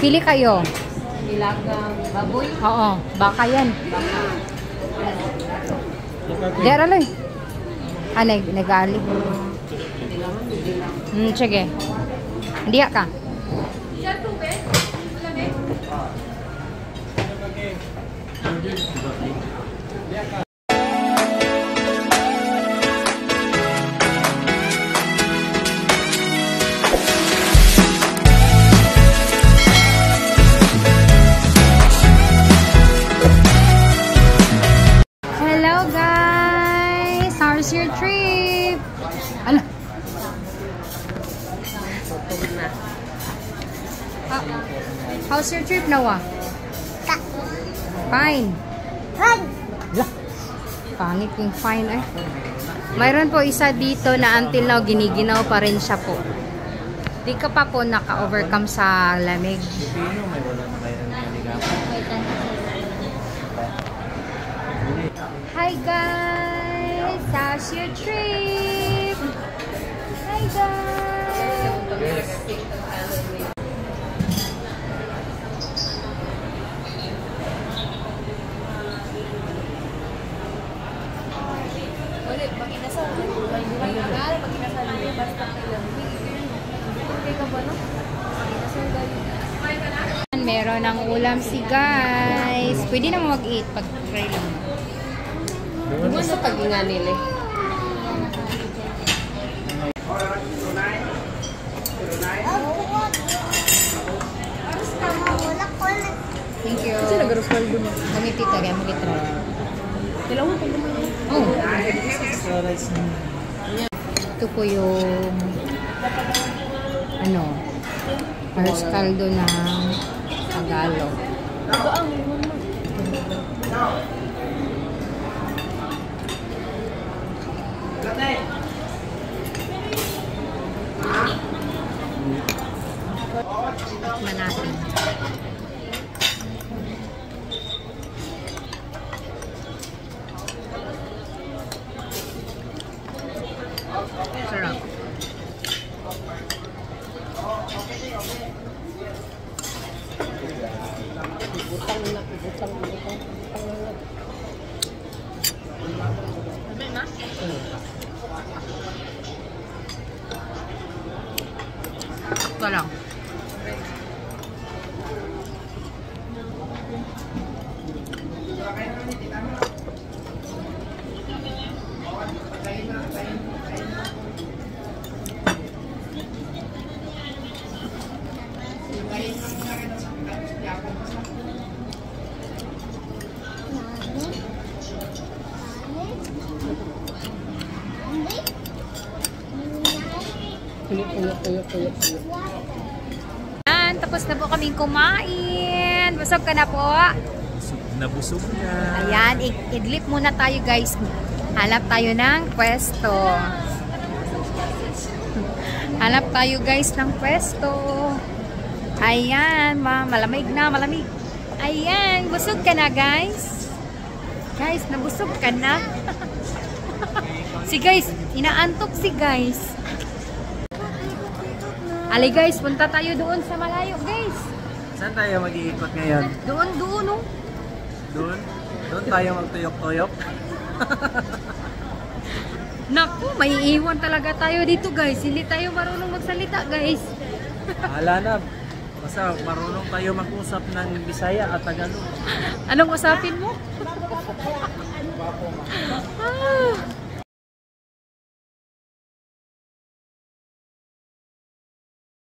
Pili kayo. Nilagang baboy? Oo, baka yan. Dera lang. Nagali. Sige. Hindi ka. Hello guys! How's your trip? Ala. How's your trip, Noah? Fine. Pangit yung fine eh. Mayroon po isa dito na until now giniginaw pa rin siya po. Di ka pa po naka-overcome sa lamig. Hi guys! How's your trip? Hi guys! Meron ng ulam si guys. Pwede naman mag-eat pag try lang. Ano sa pag-inga nila? Thank you. Kasi nag-rosal doon. Gamitin ito. Kaya mag-try. Kailangan pa naman. Oh. Ito po yung first caldo ng Tagalog. Tikman natin. Sarap. Ito lang. Yan, tapos na po kaming kumain. Busog ka na po. Busog na. Ayan, idlip muna tayo guys. Hanap tayo ng pwesto. Hanap tayo guys ng pwesto. Ayan, malamig na, malamig. Ayan, busog ka na guys. Guys, nabusog ka na. Si guys, inaantok si guys. Ali guys, punta tayo doon sa malayo guys. Saan tayo mag-iikot ngayon? Doon, oh. Doon? Doon tayo magtuyok-tuyok? Naku, may iiwan talaga tayo dito guys. Hindi tayo marunong magsalita guys. Hala na. Basta marunong tayo mag-usap ng Bisaya at Tagalog. Anong usapin mo?